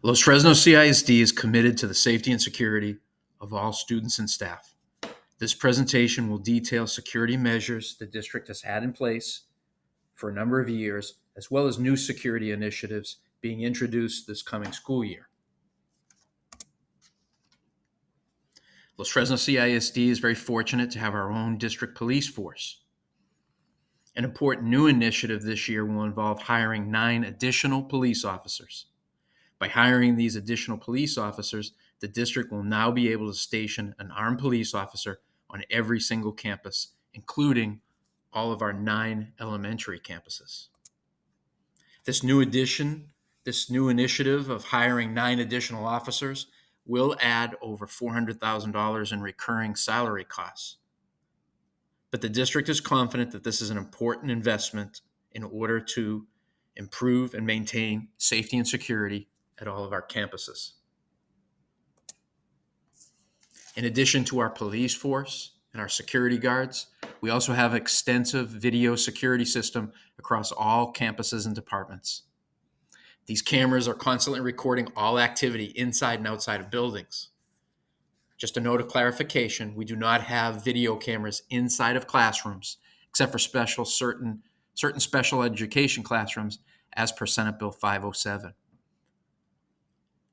Los Fresnos CISD is committed to the safety and security of all students and staff. This presentation will detail security measures the district has had in place for a number of years, as well as new security initiatives being introduced this coming school year. Los Fresnos CISD is very fortunate to have our own district police force. An important new initiative this year will involve hiring 9 additional police officers. By hiring these additional police officers, the district will now be able to station an armed police officer on every single campus, including all of our 9 elementary campuses. This new initiative of hiring 9 additional officers will add over $400,000 in recurring salary costs. But the district is confident that this is an important investment in order to improve and maintain safety and security at all of our campuses. In addition to our police force and our security guards, we also have extensive video security system across all campuses and departments. These cameras are constantly recording all activity inside and outside of buildings. Just a note of clarification, we do not have video cameras inside of classrooms, except for certain special education classrooms as per Senate Bill 507.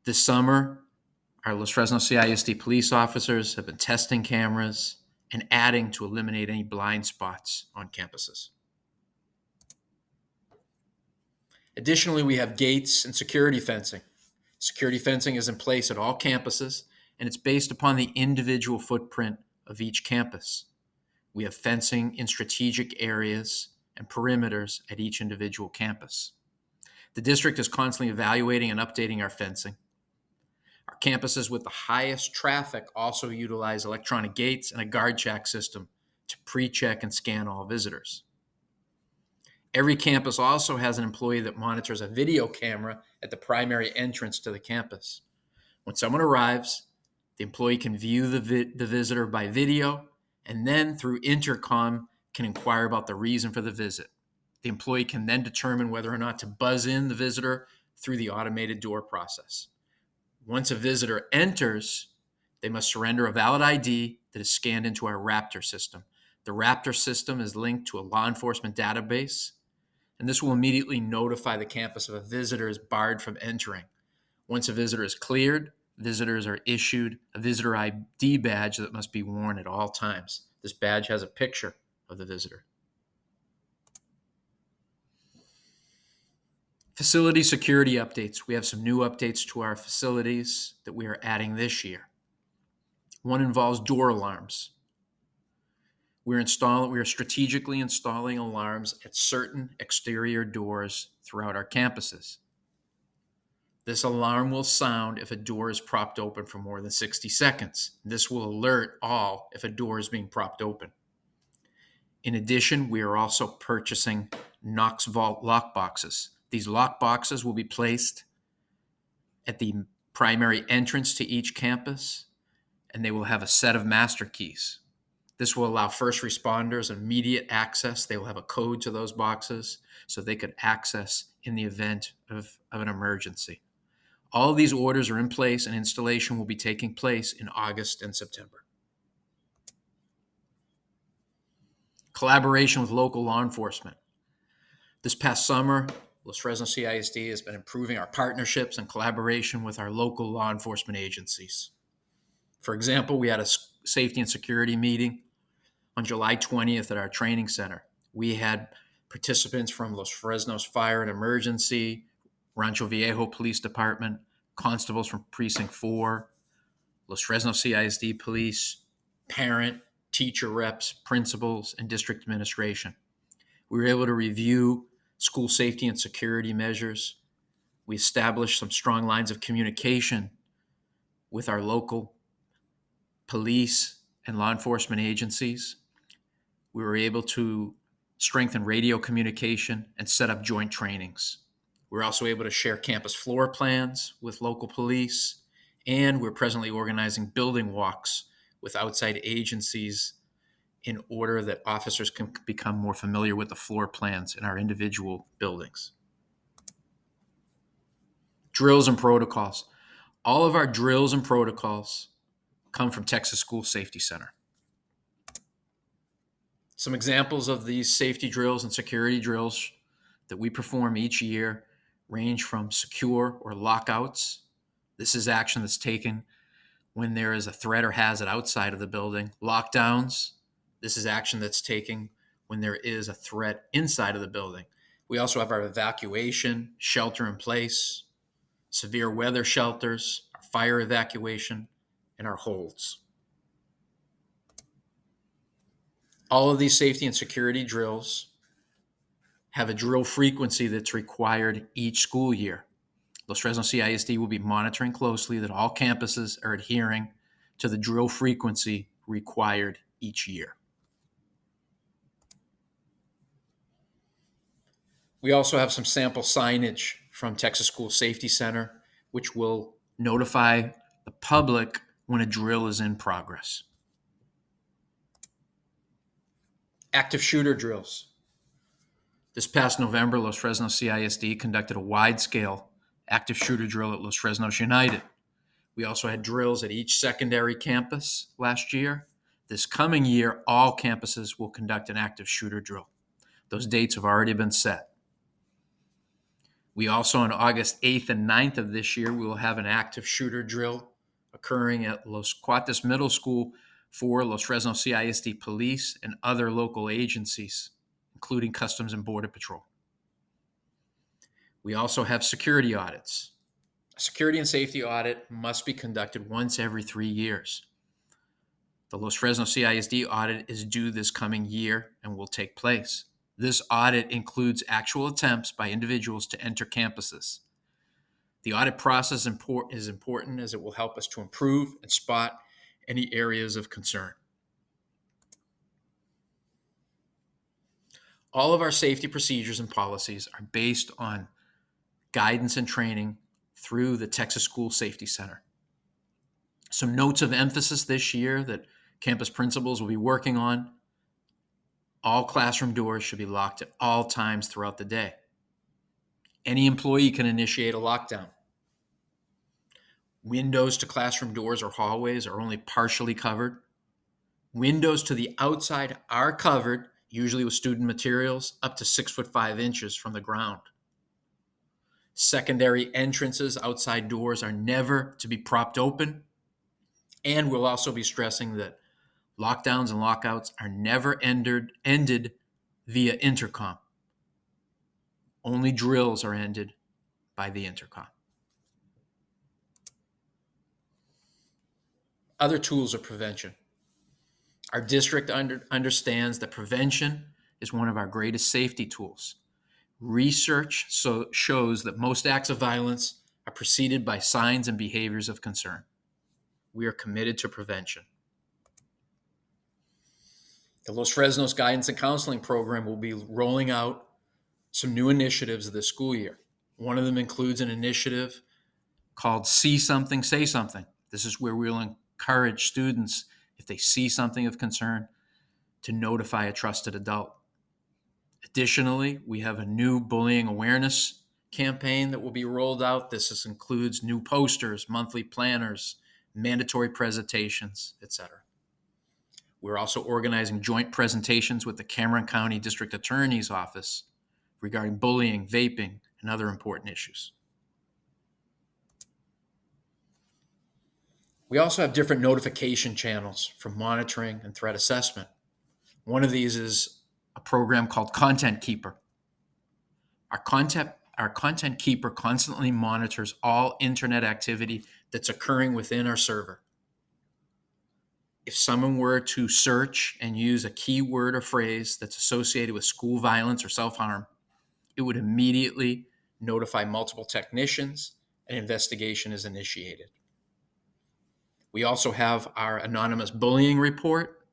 This summer, our Los Fresnos CISD police officers have been testing cameras and adding to eliminate any blind spots on campuses. Additionally, we have gates and security fencing. Security fencing is in place at all campuses, and it's based upon the individual footprint of each campus. We have fencing in strategic areas and perimeters at each individual campus. The district is constantly evaluating and updating our fencing. Our campuses with the highest traffic also utilize electronic gates and a guard check system to pre-check and scan all visitors. Every campus also has an employee that monitors a video camera at the primary entrance to the campus. When someone arrives, the employee can view the visitor by video, and then through intercom can inquire about the reason for the visit. The employee can then determine whether or not to buzz in the visitor through the automated door process. Once a visitor enters, they must surrender a valid ID that is scanned into our Raptor system. The Raptor system is linked to a law enforcement database, and this will immediately notify the campus if a visitor is barred from entering. Once a visitor is cleared, visitors are issued a visitor ID badge that must be worn at all times. This badge has a picture of the visitor. Facility security updates. We have some new updates to our facilities that we are adding this year. One involves door alarms. We are strategically installing alarms at certain exterior doors throughout our campuses. This alarm will sound if a door is propped open for more than 60 seconds. This will alert all if a door is being propped open. In addition, we are also purchasing Knox Vault lock boxes. These lock boxes will be placed at the primary entrance to each campus, and they will have a set of master keys. This will allow first responders immediate access. They will have a code to those boxes so they could access in the event of an emergency. All of these orders are in place, and installation will be taking place in August and September. Collaboration with local law enforcement. This past summer, Los Fresnos CISD has been improving our partnerships and collaboration with our local law enforcement agencies. For example, we had a safety and security meeting on July 20th at our training center. We had participants from Los Fresnos Fire and Emergency, Rancho Viejo Police Department, constables from Precinct 4, Los Fresnos CISD Police, parent, teacher reps, principals, and district administration. We were able to review school safety and security measures. We established some strong lines of communication with our local police and law enforcement agencies. We were able to strengthen radio communication and set up joint trainings. We're also able to share campus floor plans with local police, and we're presently organizing building walks with outside agencies in order that officers can become more familiar with the floor plans in our individual buildings. Drills and protocols. All of our drills and protocols come from Texas School Safety Center. Some examples of these safety drills and security drills that we perform each year range from secure or lockouts. This is action that's taken when there is a threat or hazard outside of the building. Lockdowns. This is action that's taken when there is a threat inside of the building. We also have our evacuation, shelter in place, severe weather shelters, our fire evacuation, and our holds. All of these safety and security drills have a drill frequency that's required each school year. Los Fresnos CISD will be monitoring closely that all campuses are adhering to the drill frequency required each year. We also have some sample signage from Texas School Safety Center, which will notify the public when a drill is in progress. Active shooter drills. This past November, Los Fresnos CISD conducted a wide-scale active shooter drill at Los Fresnos United. We also had drills at each secondary campus last year. This coming year, all campuses will conduct an active shooter drill. Those dates have already been set. We also, on August 8th and 9th of this year, we will have an active shooter drill occurring at Los Cuates Middle School for Los Fresnos CISD Police and other local agencies, including Customs and Border Patrol. We also have security audits. A security and safety audit must be conducted once every 3 years. The Los Fresnos CISD audit is due this coming year and will take place. This audit includes actual attempts by individuals to enter campuses. The audit process is important as it will help us to improve and spot any areas of concern. All of our safety procedures and policies are based on guidance and training through the Texas School Safety Center. Some notes of emphasis this year that campus principals will be working on: all classroom doors should be locked at all times throughout the day. Any employee can initiate a lockdown. Windows to classroom doors or hallways are only partially covered. Windows to the outside are covered, usually with student materials, up to 6'5" from the ground. Secondary entrances, outside doors, are never to be propped open. And we'll also be stressing that lockdowns and lockouts are never ended via intercom. Only drills are ended by the intercom. Other tools of prevention. Our district understands that prevention is one of our greatest safety tools. Research shows that most acts of violence are preceded by signs and behaviors of concern. We are committed to prevention. The Los Fresnos Guidance and Counseling Program will be rolling out some new initiatives this school year. One of them includes an initiative called See Something, Say Something. This is where we'll encourage students, if they see something of concern, to notify a trusted adult. Additionally, we have a new bullying awareness campaign that will be rolled out. This includes new posters, monthly planners, mandatory presentations, etc. We're also organizing joint presentations with the Cameron County District Attorney's Office regarding bullying, vaping, and other important issues. We also have different notification channels for monitoring and threat assessment. One of these is a program called Content Keeper. Our Content Keeper constantly monitors all internet activity that's occurring within our server. If someone were to search and use a keyword or phrase that's associated with school violence or self-harm, it would immediately notify multiple technicians and investigation is initiated. We also have our anonymous bullying report,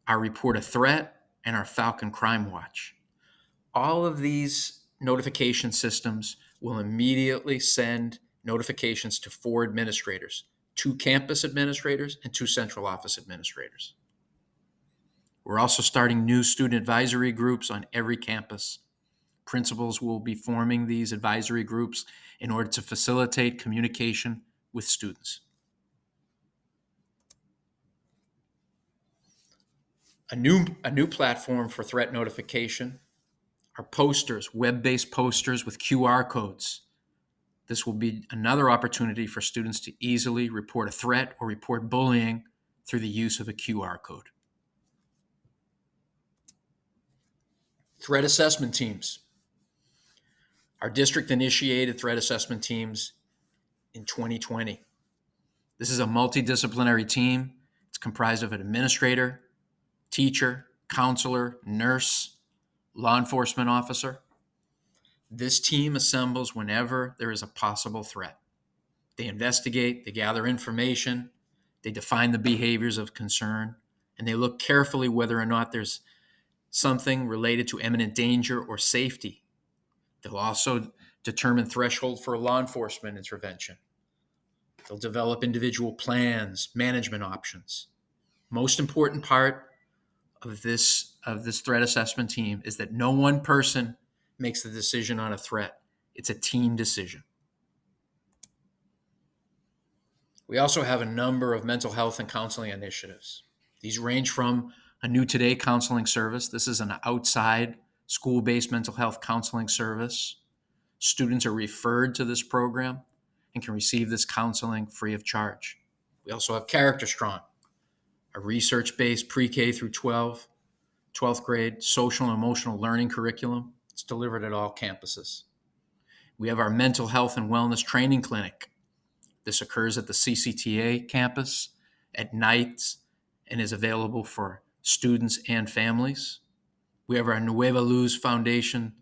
our report of threat, and our Falcon Crime Watch. All of these notification systems will immediately send notifications to 4 administrators, 2 campus administrators and 2 central office administrators. We're also starting new student advisory groups on every campus. Principals will be forming these advisory groups in order to facilitate communication with students. A new platform for threat notification are posters, web-based posters with QR codes. This will be another opportunity for students to easily report a threat or report bullying through the use of a QR code. Threat assessment teams. Our district initiated threat assessment teams in 2020. This is a multidisciplinary team. It's comprised of an administrator, teacher, counselor, nurse, law enforcement officer. This team assembles whenever there is a possible threat. They investigate, they gather information, they define the behaviors of concern, and they look carefully whether or not there's something related to imminent danger or safety. They'll also determine threshold for law enforcement intervention. They'll develop individual plans, management options. Most important part of this threat assessment team is that no one person makes the decision on a threat. It's a team decision. We also have a number of mental health and counseling initiatives. These range from a New Today counseling service. This is an outside school-based mental health counseling service. Students are referred to this program and can receive this counseling free of charge. We also have Character Strong, a research-based pre-K through 12th grade social and emotional learning curriculum. It's delivered at all campuses. We have our mental health and wellness training clinic. This occurs at the CCTA campus at nights and is available for students and families. We have our Nueva Luz Foundation,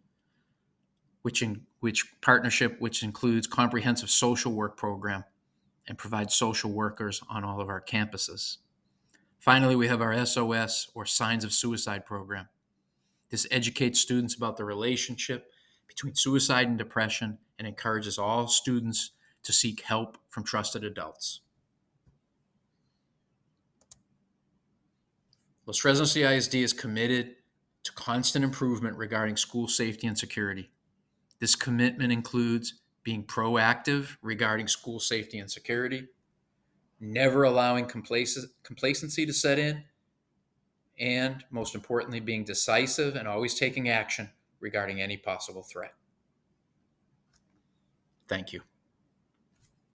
which includes comprehensive social work program and provides social workers on all of our campuses. Finally, we have our SOS, or Signs of Suicide program. This educates students about the relationship between suicide and depression and encourages all students to seek help from trusted adults. Los Fresnos CISD is committed to constant improvement regarding school safety and security. This commitment includes being proactive regarding school safety and security, never allowing complacency to set in, and most importantly, being decisive and always taking action regarding any possible threat. Thank you.